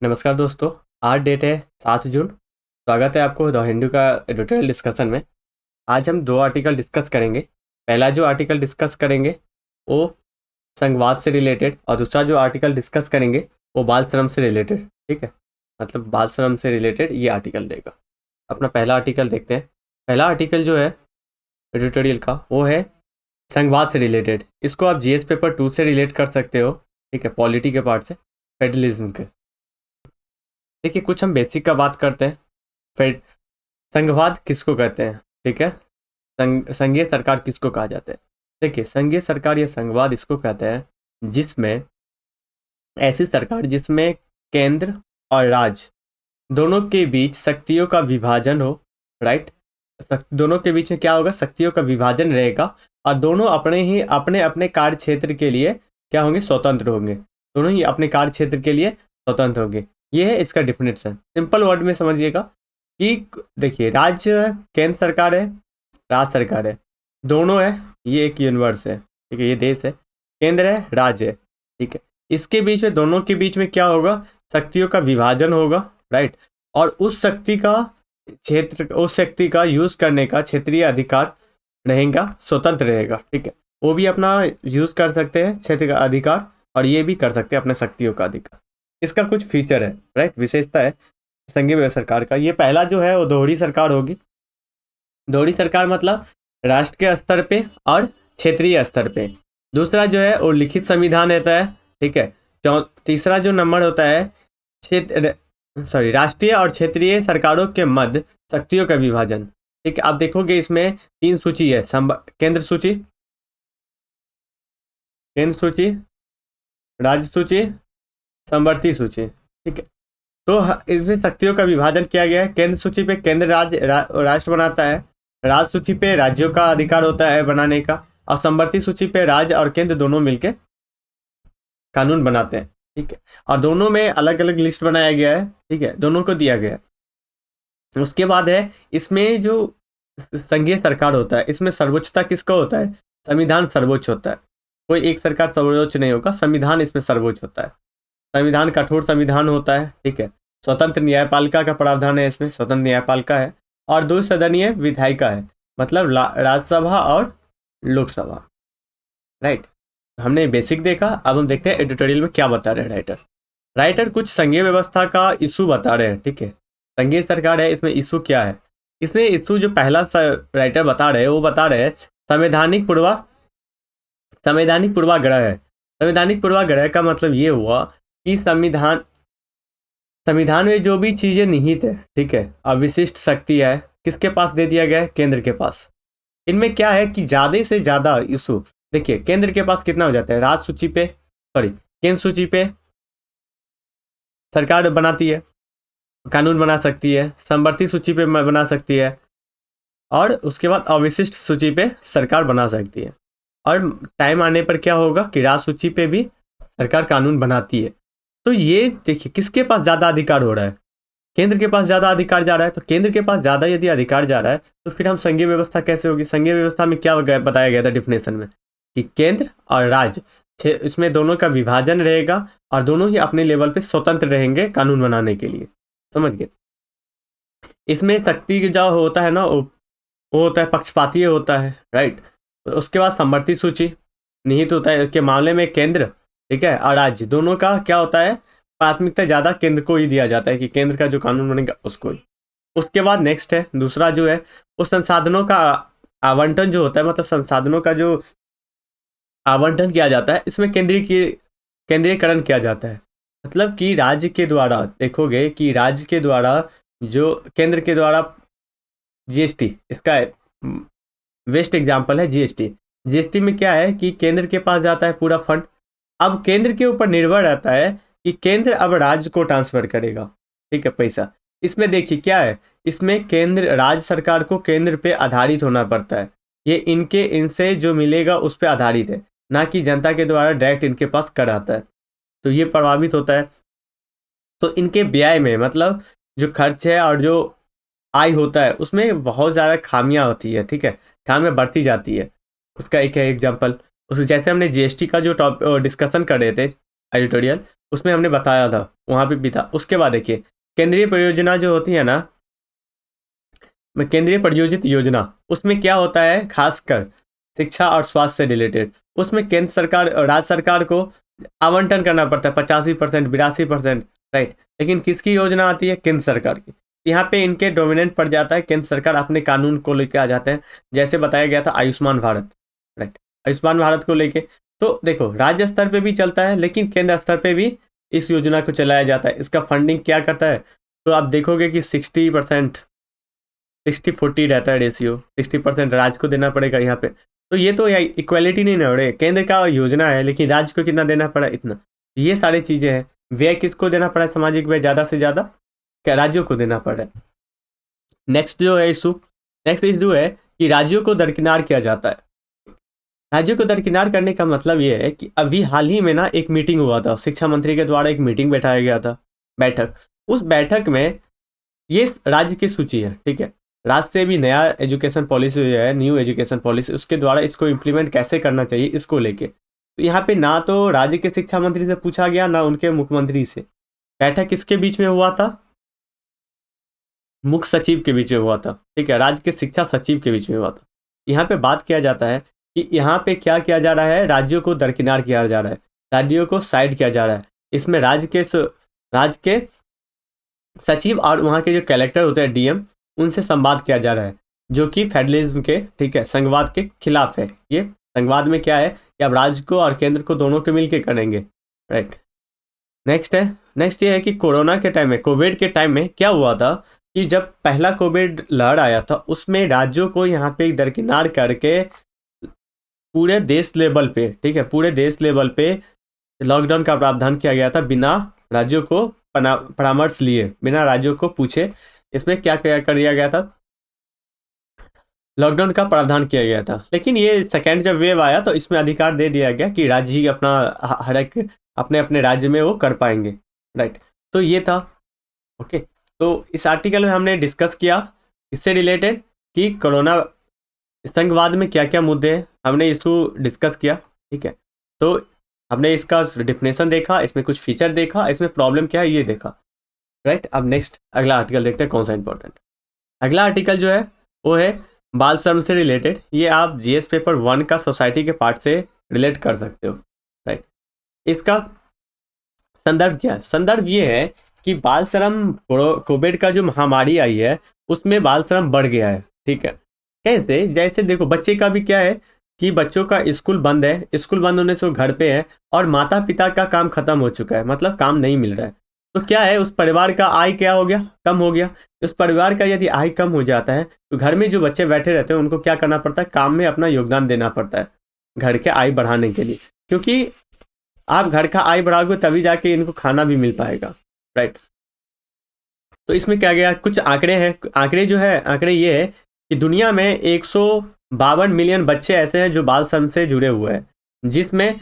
नमस्कार दोस्तों। आज डेट है 7 जून। स्वागत है आपको द हिंदू का एडिटोरियल डिस्कशन में। आज हम दो आर्टिकल डिस्कस करेंगे। पहला जो आर्टिकल डिस्कस करेंगे वो संघवाद से रिलेटेड, और दूसरा जो आर्टिकल डिस्कस करेंगे वो बाल श्रम से रिलेटेड। ठीक है, मतलब बाल श्रम से रिलेटेड ये आर्टिकल रहेगा। अपना पहला आर्टिकल देखते हैं। पहला आर्टिकल जो है एडिटोरियल का वो है संघवाद से रिलेटेड। इसको आप जीएस पेपर 2 से रिलेट कर सकते हो। ठीक है, पॉलिटी के पार्ट से, फेडरलिज्म के। देखिए, कुछ हम बेसिक का बात करते हैं। फिर संघवाद किसको कहते हैं? ठीक है, संघीय सरकार किसको कहा जाता है? देखिए, संघीय सरकार या संघवाद इसको कहते हैं जिसमें ऐसी सरकार जिसमें केंद्र और राज्य दोनों के बीच शक्तियों का विभाजन हो। राइट, दोनों के बीच में क्या होगा? शक्तियों का विभाजन रहेगा, और दोनों अपने अपने कार्य क्षेत्र के लिए क्या होंगे? स्वतंत्र होंगे। दोनों ही अपने कार्य क्षेत्र के लिए स्वतंत्र होंगे। ये है इसका डिफिनेशन। सिंपल वर्ड में समझिएगा कि देखिए, राज्य है, केंद्र सरकार है, राज्य सरकार है, दोनों है। ये एक यूनिवर्स है, ठीक है, ये देश है, केंद्र है, राज्य है। ठीक है, इसके बीच में, दोनों के बीच में क्या होगा? शक्तियों का विभाजन होगा। राइट, और उस शक्ति का यूज करने का क्षेत्रीय अधिकार रहेगा, स्वतंत्र रहेगा। ठीक है, वो भी अपना यूज कर सकते हैं क्षेत्र का अधिकार, और ये भी कर सकते हैं अपने शक्तियों का अधिकार। इसका कुछ फीचर है, राइट, विशेषता है संघीय सरकार का। ये पहला जो है वो दोहरी सरकार होगी। दोहरी सरकार मतलब राष्ट्र के स्तर पे और क्षेत्रीय स्तर पे। दूसरा जो है वो लिखित संविधान रहता है। ठीक है, तीसरा जो नंबर होता है राष्ट्रीय और क्षेत्रीय सरकारों के मध्य शक्तियों का विभाजन। ठीक है, आप देखोगे इसमें 3 सूची है। केंद्र सूची, राज्य सूची, समवर्ती सूची। ठीक है, तो इसमें शक्तियों का विभाजन किया गया है। केंद्र सूची पे केंद्र राष्ट्र बनाता है, राज्य सूची पे राज्यों का अधिकार होता है बनाने का, और समवर्ती सूची पे राज्य और केंद्र दोनों मिलके कानून बनाते हैं। ठीक है, और दोनों में अलग अलग लिस्ट बनाया गया है। ठीक है, दोनों को दिया गया है। उसके बाद है इसमें जो संघीय सरकार होता है, इसमें सर्वोच्चता किसका होता है? संविधान सर्वोच्च होता है। कोई एक सरकार सर्वोच्च नहीं होगा, संविधान इसमें सर्वोच्च होता है। संविधान कठोर संविधान होता है। ठीक है, स्वतंत्र न्यायपालिका का प्रावधान है इसमें, स्वतंत्र न्यायपालिका है, और 2 सदनीय विधायिका है, मतलब राज्यसभा और लोकसभा। राइट, हमने बेसिक देखा। अब हम देखते हैं एडिटोरियल में क्या बता रहे हैं राइटर कुछ संघीय व्यवस्था का इशू बता रहे हैं। ठीक है, संघीय सरकार है, इसमें इशू क्या है? इसमें इशू जो पहला राइटर बता रहे हैं वो बता रहे हैं संवैधानिक पूर्वाग्रह है। संवैधानिक पूर्वाग्रह का मतलब ये हुआ कि संविधान में जो भी चीजें निहित है, ठीक है, अविशिष्ट शक्ति है, किसके पास दे दिया गया है? केंद्र के पास। इनमें क्या है कि ज्यादा से ज्यादा इशू, देखिए, केंद्र के पास कितना हो जाता है? राज्य सूची पे, केंद्र सूची पे सरकार बनाती है, कानून बना सकती है, समवर्ती सूची पे बना सकती है, और उसके बाद अविशिष्ट सूची पे सरकार बना सकती है। और टाइम आने पर क्या होगा कि राज्य सूची पे भी सरकार कानून बनाती है। तो ये देखिए, किसके पास ज्यादा अधिकार हो रहा है? केंद्र के पास ज्यादा अधिकार जा रहा है। तो केंद्र के पास ज्यादा यदि अधिकार जा रहा है तो फिर हम संघीय व्यवस्था कैसे होगी? संघीय व्यवस्था में क्या बताया गया था डिफिनेशन में कि केंद्र और राज्य, इसमें दोनों का विभाजन रहेगा, और दोनों ही अपने लेवल पे स्वतंत्र रहेंगे कानून बनाने के लिए। समझ गए? इसमें शक्ति जो होता है ना, वो होता है पक्षपातीय होता है। राइट, उसके बाद समवर्ती सूची निहित होता है के मामले में केंद्र, ठीक है, और राज्य दोनों का क्या होता है? प्राथमिकता ज्यादा केंद्र को ही दिया जाता है कि केंद्र का जो कानून बनेगा उसको ही। उसके बाद नेक्स्ट है दूसरा जो है वो संसाधनों का आवंटन जो होता है, मतलब संसाधनों का जो आवंटन किया जाता है, इसमें केंद्रीयकरण किया जाता है। मतलब कि राज्य के द्वारा, देखोगे कि राज्य के द्वारा जो केंद्र के द्वारा जीएसटी, इसका बेस्ट एग्जाम्पल है जीएसटी। जीएसटी में क्या है कि केंद्र के पास जाता है पूरा फंड। अब केंद्र के ऊपर निर्भर रहता है कि केंद्र अब राज्य को ट्रांसफर करेगा, ठीक है, पैसा। इसमें देखिए क्या है, इसमें केंद्र, राज्य सरकार को केंद्र पे आधारित होना पड़ता है। ये इनसे जो मिलेगा उस पर आधारित है, ना कि जनता के द्वारा डायरेक्ट इनके पास कर आता है। तो ये प्रभावित होता है। तो इनके व्यय में, मतलब जो खर्च है और जो आय होता है, उसमें बहुत ज़्यादा खामियां होती है। ठीक है, खामियां बढ़ती जाती है। उसका एक है एग्जाम्पल, उस जैसे हमने जीएसटी का जो डिस्कशन कर रहे थे, एडिटोरियल, उसमें हमने बताया था, वहाँ पे भी था। उसके बाद देखिए केंद्रीय परियोजना जो होती है ना, केंद्रीय प्रायोजित योजना, उसमें क्या होता है, खासकर शिक्षा और स्वास्थ्य से रिलेटेड, उसमें केंद्र सरकार और राज्य सरकार को आवंटन करना पड़ता है 85%, 82%, राइट। लेकिन किसकी योजना आती है, केंद्र सरकार की। यहाँ पे इनके डोमिनेंट पड़ जाता है, केंद्र सरकार अपने कानून को लेकर आ जाते हैं। जैसे बताया गया था आयुष्मान भारत, राइट, आयुष्मान भारत को लेके तो देखो राज्य स्तर पे भी चलता है, लेकिन केंद्र स्तर पे भी इस योजना को चलाया जाता है। इसका फंडिंग क्या करता है, तो आप देखोगे कि 60%, 60-40 रहता है रेशियो, 60% राज्य को देना पड़ेगा यहाँ पे। तो ये तो इक्वालिटी नहीं ना हो रही, केंद्र का योजना है लेकिन राज्य को कितना देना पड़ा, इतना। ये सारी चीजें हैं। व्यय किसको देना पड़ा है, सामाजिक व्यय ज्यादा से ज्यादा क्या राज्यों को देना पड़ रहा है। नेक्स्ट जो है इशू, नेक्स्ट इशू है कि राज्यों को दरकिनार किया जाता है। राज्यों को दरकिनार करने का मतलब ये है कि अभी हाल ही में ना एक मीटिंग हुआ था, शिक्षा मंत्री के द्वारा एक मीटिंग बैठाया गया था, बैठक। उस बैठक में ये राज्य की सूची है, ठीक है। राज्य से भी नया एजुकेशन पॉलिसी जो है, न्यू एजुकेशन पॉलिसी, उसके द्वारा इसको इम्प्लीमेंट कैसे करना चाहिए इसको लेके। तो यहाँ पे ना तो राज्य के शिक्षा मंत्री से पूछा गया, ना उनके मुख्यमंत्री से। बैठक किसके बीच में हुआ था, मुख्य सचिव के बीच में हुआ था, ठीक है, राज्य के शिक्षा सचिव के बीच में हुआ था। यहाँ पे बात किया जाता है कि यहाँ पे क्या किया जा रहा है, राज्यों को दरकिनार किया जा रहा है, राज्यों को साइड किया जा रहा है। इसमें राज्य के सचिव और वहाँ के जो कलेक्टर होते हैं, डीएम, उनसे संवाद किया जा रहा है, जो कि फेडरलिज्म के, ठीक है, संघवाद के खिलाफ है। ये संघवाद में क्या है कि अब राज्य को और केंद्र को दोनों को मिलकर करेंगे, राइट। नेक्स्ट ये है कि कोरोना के टाइम में, कोविड के टाइम में क्या हुआ था कि जब पहला कोविड लहर आया था, उसमें राज्यों को यहाँ पे दरकिनार करके पूरे देश लेवल पे, ठीक है, पूरे देश लेवल पे लॉकडाउन का प्रावधान किया गया था, बिना राज्यों को परामर्श लिए, बिना राज्यों को पूछे। इसमें क्या कर दिया गया था, लॉकडाउन का प्रावधान किया गया था। लेकिन ये सेकेंड जब वेव आया तो इसमें अधिकार दे दिया गया कि राज्य ही अपना हर एक अपने अपने राज्य में वो कर पाएंगे, राइट। तो ये था, ओके। तो इस आर्टिकल में हमने डिस्कस किया इससे रिलेटेड कि कोरोना संघवाद में क्या क्या मुद्दे हैं, हमने इसको डिस्कस किया, ठीक है। तो हमने इसका डिफिनेशन देखा, इसमें कुछ फीचर देखा, इसमें प्रॉब्लम क्या है ये देखा, राइट। अब नेक्स्ट अगला आर्टिकल देखते हैं कौन सा इंपॉर्टेंट। अगला आर्टिकल जो है वो है बाल श्रम से रिलेटेड। ये आप जीएस पेपर 1 का सोसाइटी के पार्ट से रिलेट कर सकते हो, राइट। इसका संदर्भ क्या है, संदर्भ ये है कि बाल श्रम, कोविड का जो महामारी आई है उसमें बाल श्रम बढ़ गया है, ठीक है। कैसे, जैसे देखो बच्चे का भी क्या है कि बच्चों का स्कूल बंद है, स्कूल बंद होने से वो घर पे है और माता पिता का काम खत्म हो चुका है, मतलब काम नहीं मिल रहा है। तो क्या है, उस परिवार का आय क्या हो गया, कम हो गया। उस परिवार का यदि आय कम हो जाता है तो घर में जो बच्चे बैठे रहते हैं उनको क्या करना पड़ता है, काम में अपना योगदान देना पड़ता है घर के आय बढ़ाने के लिए, क्योंकि आप घर का आय बढ़ाओगे तभी जाके इनको खाना भी मिल पाएगा, राइट। तो इसमें क्या गया, कुछ आंकड़े हैं, आंकड़े जो है, आंकड़े ये है कि दुनिया में 152 मिलियन बच्चे ऐसे हैं जो बाल श्रम से जुड़े हुए हैं, जिसमें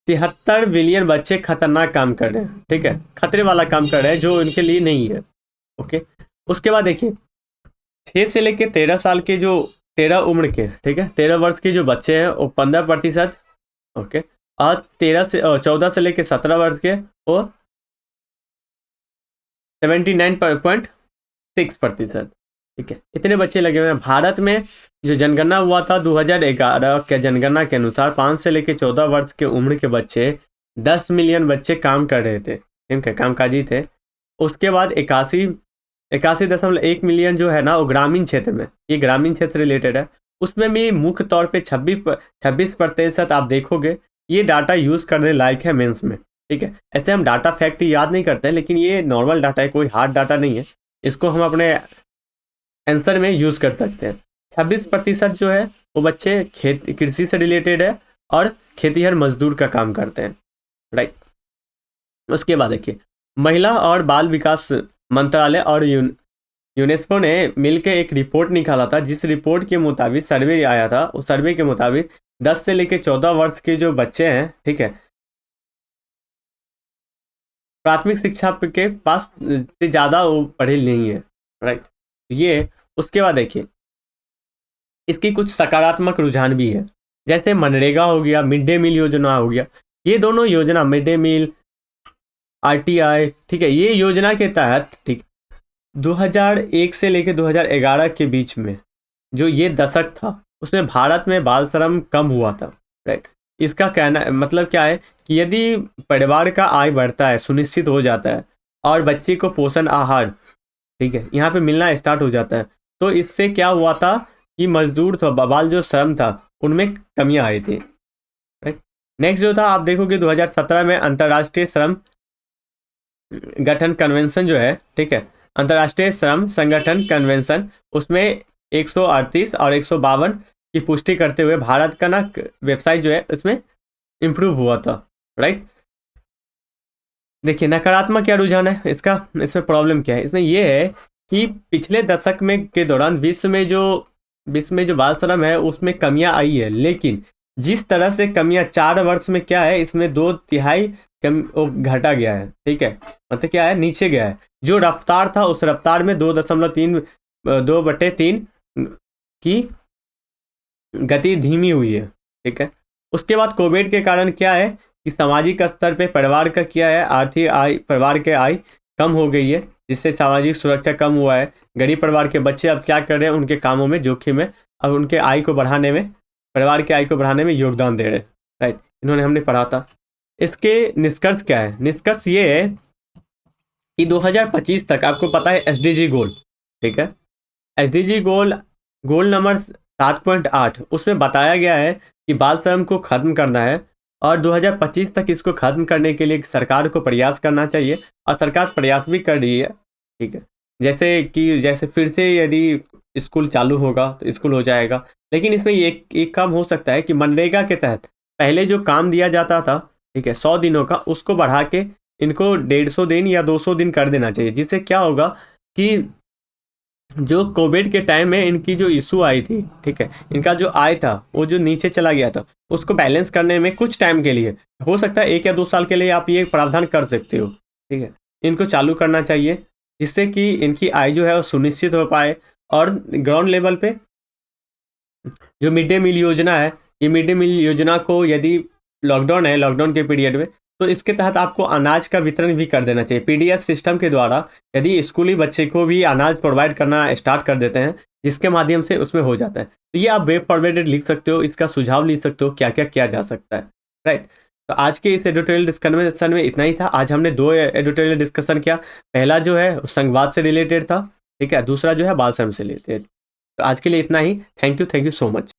73 बिलियन बच्चे खतरनाक काम कर रहे हैं, ठीक है, खतरे वाला काम कर रहे हैं जो उनके लिए नहीं है, ओके। उसके बाद देखिए 6 से लेके 13 साल के जो 13 उम्र के, ठीक है, 13 वर्ष के जो बच्चे हैं वो 15%, ओके। और 14 से लेके 17 वर्ष के वो 79.6%, ठीक है। इतने बच्चे लगे हुए हैं भारत में। जो जनगणना हुआ था 2011 के जनगणना के अनुसार 5 से लेकर 14 वर्ष के उम्र के बच्चे 10 मिलियन बच्चे काम कर रहे थे, ठीक है, कामकाजी थे। उसके बाद 81.1 मिलियन जो है ना वो ग्रामीण क्षेत्र में, ये ग्रामीण क्षेत्र रिलेटेड है। उसमें भी मुख्य तौर पे 26% आप देखोगे ये डाटा यूज करने लायक है मेंस में, ठीक है। ऐसे हम डाटा फैक्ट याद नहीं करते हैं, लेकिन ये नॉर्मल डाटा है, कोई हार्ड डाटा नहीं है, इसको हम अपने आंसर में यूज कर सकते हैं। 26% जो है वो बच्चे कृषि से रिलेटेड है और खेतीहर मजदूर का काम करते हैं, राइट। उसके बाद देखिए महिला और बाल विकास मंत्रालय और यूनेस्को ने मिलकर एक रिपोर्ट निकाला था, जिस रिपोर्ट के मुताबिक सर्वे आया था, उस सर्वे के मुताबिक 10 से लेकर 14 वर्ष के जो बच्चे हैं, ठीक है, प्राथमिक शिक्षा के पास से ज़्यादा वो पढ़े नहीं है, राइट। ये उसके बाद देखिए इसकी कुछ सकारात्मक रुझान भी है, जैसे मनरेगा हो गया, मिड डे मील योजना हो गया। ये दोनों योजना, मिड डे मील RTI, ठीक है, ये योजना के तहत, ठीक, 2001 से लेकर 2011 के बीच में जो ये दशक था उसमें भारत में बाल श्रम कम हुआ था, राइट। इसका कहना मतलब क्या है कि यदि परिवार का आय बढ़ता है, सुनिश्चित हो जाता है, और बच्चे को पोषण आहार, ठीक है, यहाँ पे मिलना स्टार्ट हो जाता है, तो इससे क्या हुआ था कि मजदूर था, बाल जो श्रम था उनमें कमियां आई थी, राइट। नेक्स्ट जो था आप देखोगे 2017 में अंतर्राष्ट्रीय श्रम गठन कन्वेंशन जो है, ठीक है, अंतर्राष्ट्रीय श्रम संगठन कन्वेंशन, उसमें 138 और 152 की पुष्टि करते हुए भारत का ना वेबसाइट जो है उसमें इंप्रूव हुआ था, राइट। देखिए नकारात्मक क्या रुझान है इसका, इसमें प्रॉब्लम क्या है, इसमें यह है कि पिछले दशक में के दौरान विश्व में जो बाल श्रम है उसमें कमियां आई है, लेकिन जिस तरह से कमियां 4 वर्ष में क्या है, इसमें 2/3 घटा गया है, ठीक है, मतलब क्या है, नीचे गया है। जो रफ्तार था उस रफ्तार में 2.3 की गति धीमी हुई है, ठीक है। उसके बाद कोविड के कारण क्या है कि सामाजिक स्तर पे परिवार का क्या है, आर्थिक आय, परिवार के आय कम हो गई है, जिससे सामाजिक सुरक्षा कम हुआ है। गरीब परिवार के बच्चे अब क्या कर रहे हैं, उनके कामों में जोखिम है, अब उनके आय को बढ़ाने में, परिवार के आय को बढ़ाने में योगदान दे रहे हैं, राइट। इन्होंने हमने पढ़ा था। इसके निष्कर्ष क्या है, निष्कर्ष ये है कि 2025 तक आपको पता है SDG गोल, ठीक है, SDG गोल नंबर 7.8 उसमें बताया गया है कि बाल श्रम को खत्म करना है, और 2025 तक इसको खत्म करने के लिए सरकार को प्रयास करना चाहिए, और सरकार प्रयास भी कर रही है, ठीक है। जैसे फिर से यदि स्कूल चालू होगा तो स्कूल हो जाएगा, लेकिन इसमें एक काम हो सकता है कि मनरेगा के तहत पहले जो काम दिया जाता था, ठीक है, 100 दिनों का, उसको बढ़ा के इनको 150 दिन या 200 दिन कर देना चाहिए, जिससे क्या होगा कि जो कोविड के टाइम में इनकी जो इशू आई थी, ठीक है, इनका जो आय था वो जो नीचे चला गया था, उसको बैलेंस करने में कुछ टाइम के लिए, हो सकता है 1 या 2 साल के लिए आप ये प्रावधान कर सकते हो, ठीक है, इनको चालू करना चाहिए, जिससे कि इनकी आय जो है वो सुनिश्चित हो पाए। और ग्राउंड लेवल पे जो मिड डे मील योजना है, ये मिड डे मील योजना को यदि लॉकडाउन है, लॉकडाउन के पीरियड में, तो इसके तहत आपको अनाज का वितरण भी कर देना चाहिए। PDF सिस्टम के द्वारा यदि स्कूली बच्चे को भी अनाज प्रोवाइड करना स्टार्ट कर देते हैं, जिसके माध्यम से उसमें हो जाता है, तो ये आप वेब फॉरवर्डेड लिख सकते हो, इसका सुझाव लिख सकते हो क्या क्या किया जा सकता है, राइट। तो आज के इस एडिटोरियल डिस्कशन में इतना ही था। आज हमने 2 एडिटोरियल डिस्कशन किया। पहला जो है संघवाद से रिलेटेड था, ठीक है, दूसरा जो है बाल श्रम से रिलेटेड। तो आज के लिए इतना ही। Thank you so much.